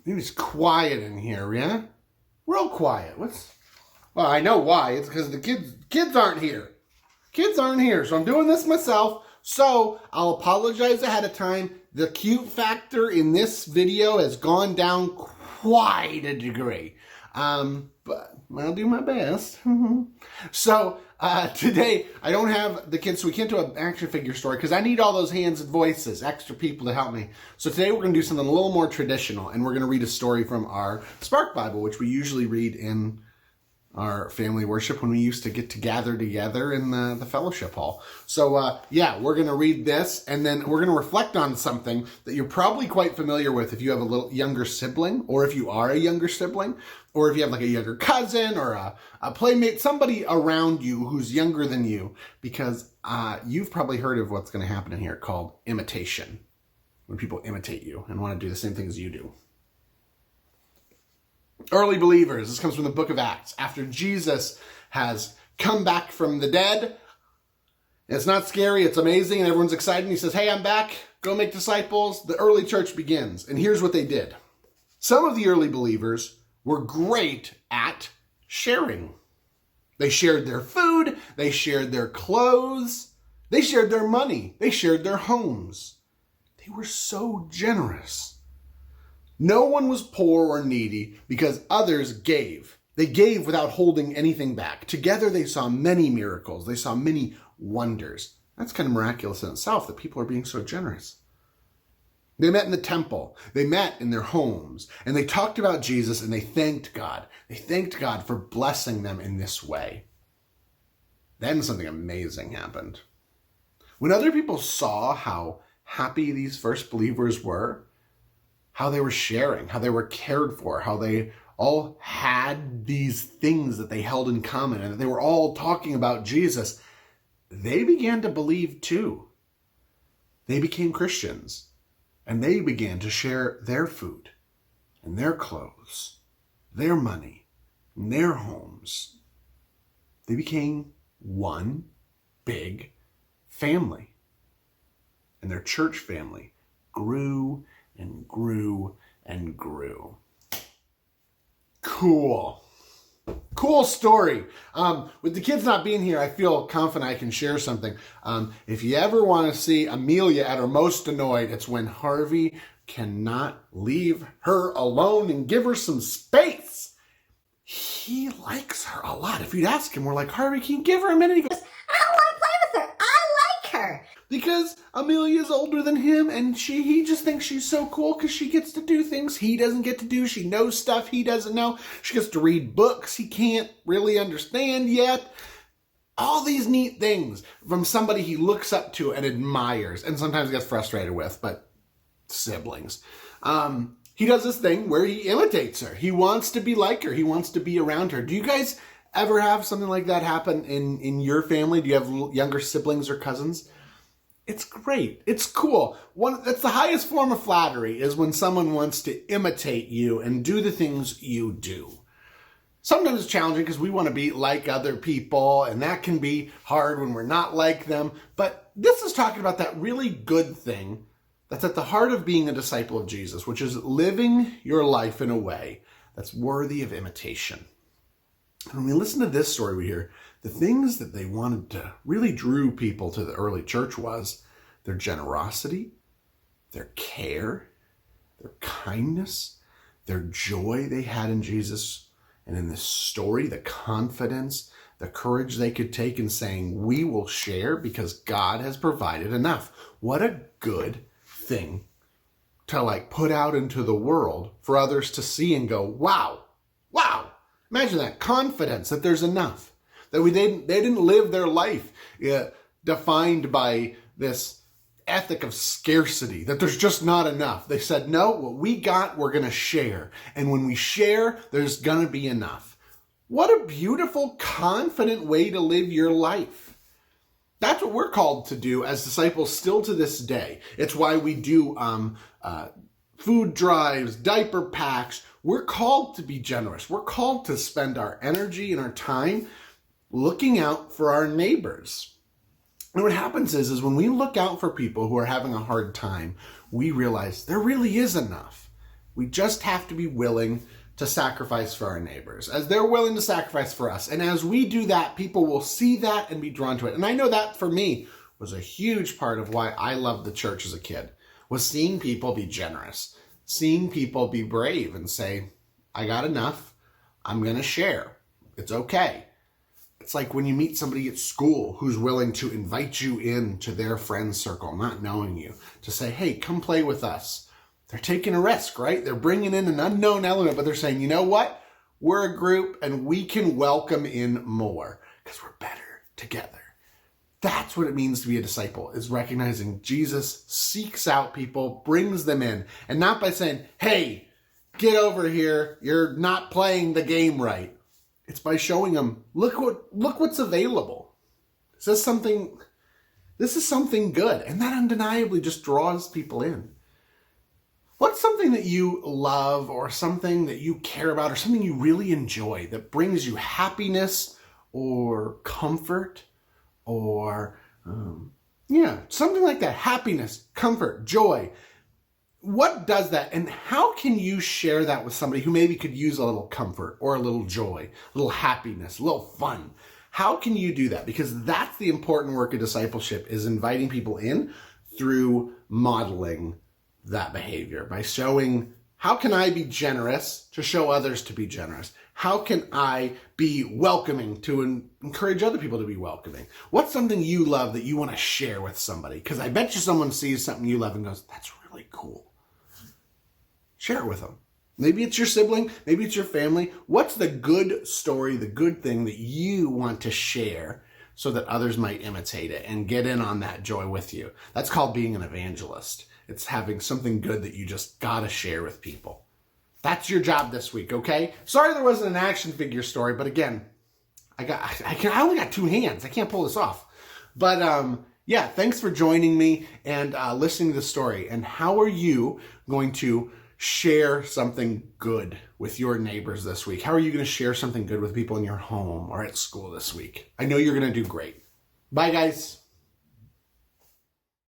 It's quiet in here, yeah? Real quiet. Well, I know why. It's because the kids aren't here. Kids aren't here, so I'm doing this myself. So I'll apologize ahead of time. The cute factor in this video has gone down quite a degree. But I'll do my best. So today I don't have the kids, so we can't do an action figure story because I need all those hands and voices, extra people to help me. So today we're going to do something a little more traditional, and we're going to read a story from our Spark Bible, which we usually read in our family worship when we used to get to gather together in the fellowship hall. So yeah, we're going to read this, and then we're going to reflect on something that you're probably quite familiar with if you have a little younger sibling, or if you are a younger sibling, or if you have like a younger cousin or a playmate, somebody around you who's younger than you, because you've probably heard of what's going to happen in here called imitation, when people imitate you and want to do the same thing as you do. Early believers, this comes from the book of Acts. After Jesus has come back from the dead, it's not scary, it's amazing, and everyone's excited. And he says, hey, I'm back, go make disciples. The early church begins, and here's what they did. Some of the early believers were great at sharing. They shared their food, they shared their clothes, they shared their money, they shared their homes. They were so generous. No one was poor or needy because others gave. They gave without holding anything back. Together they saw many miracles. They saw many wonders. That's kind of miraculous in itself that people are being so generous. They met in the temple. They met in their homes. And they talked about Jesus and they thanked God. They thanked God for blessing them in this way. Then something amazing happened. When other people saw how happy these first believers were, how they were sharing, how they were cared for, how they all had these things that they held in common, and that they were all talking about Jesus, they began to believe too. They became Christians, and they began to share their food and their clothes, their money, and their homes. They became one big family, and their church family grew and grew and grew. Cool story. With the kids not being here, I feel confident I can share something. If you ever want to see Amelia at her most annoyed, it's when Harvey cannot leave her alone and give her some space. He likes her a lot. If you'd ask him, we're like, Harvey, can you give her a minute? He goes, I don't want to play with her. I like her. Because Amelia's older than him, and he just thinks she's so cool because she gets to do things he doesn't get to do. She knows stuff he doesn't know. She gets to read books he can't really understand yet. All these neat things from somebody he looks up to and admires, and sometimes gets frustrated with, but siblings. He does this thing where he imitates her. He wants to be like her. He wants to be around her. Do you guys ever have something like that happen in your family? Do you have younger siblings or cousins? It's great. It's cool. That's the highest form of flattery, is when someone wants to imitate you and do the things you do. Sometimes it's challenging because we want to be like other people, and that can be hard when we're not like them. But this is talking about that really good thing that's at the heart of being a disciple of Jesus, which is living your life in a way that's worthy of imitation. And when we listen to this story, we hear the things that they wanted to really drew people to the early church was their generosity, their care, their kindness, their joy they had in Jesus. And in this story, the confidence, the courage they could take in saying, we will share because God has provided enough. What a good thing to put out into the world for others to see and go, wow. Imagine that confidence that there's enough. That they didn't live their life defined by this ethic of scarcity, that there's just not enough. They said, no, what we got, we're going to share. And when we share, there's going to be enough. What a beautiful, confident way to live your life. That's what we're called to do as disciples still to this day. It's why we do food drives, diaper packs. We're called to be generous. We're called to spend our energy and our time looking out for our neighbors. And what happens is when we look out for people who are having a hard time, we realize there really is enough. We just have to be willing to sacrifice for our neighbors as they're willing to sacrifice for us. And as we do that, people will see that and be drawn to it. And I know that for me was a huge part of why I loved the church as a kid, was seeing people be generous, seeing people be brave and say, I got enough, I'm going to share. It's okay. It's like when you meet somebody at school who's willing to invite you into their friend circle, not knowing you, to say, hey, come play with us. They're taking a risk, right? They're bringing in an unknown element, but they're saying, you know what? We're a group and we can welcome in more because we're better together. That's what it means to be a disciple, is recognizing Jesus seeks out people, brings them in, and not by saying, hey, get over here, you're not playing the game right. It's by showing them, look what's available. This is something good, and that undeniably just draws people in. What's something that you love or something that you care about or something you really enjoy that brings you happiness or comfort or, something like that? Happiness, comfort, joy. What does that, and how can you share that with somebody who maybe could use a little comfort or a little joy, a little happiness, a little fun? How can you do that? Because that's the important work of discipleship, is inviting people in through modeling that behavior, by showing, how can I be generous to show others to be generous? How can I be welcoming to encourage other people to be welcoming? What's something you love that you want to share with somebody? Because I bet you someone sees something you love and goes, that's really cool. Share it with them. Maybe it's your sibling, maybe it's your family. What's the good story, the good thing that you want to share so that others might imitate it and get in on that joy with you? That's called being an evangelist. It's having something good that you just gotta share with people. That's your job this week, okay? Sorry there wasn't an action figure story, but again, I only got two hands. I can't pull this off. But thanks for joining me and listening to the story. And how are you going to share something good with your neighbors this week? How are you going to share something good with people in your home or at school this week? I know you're going to do great. Bye, guys.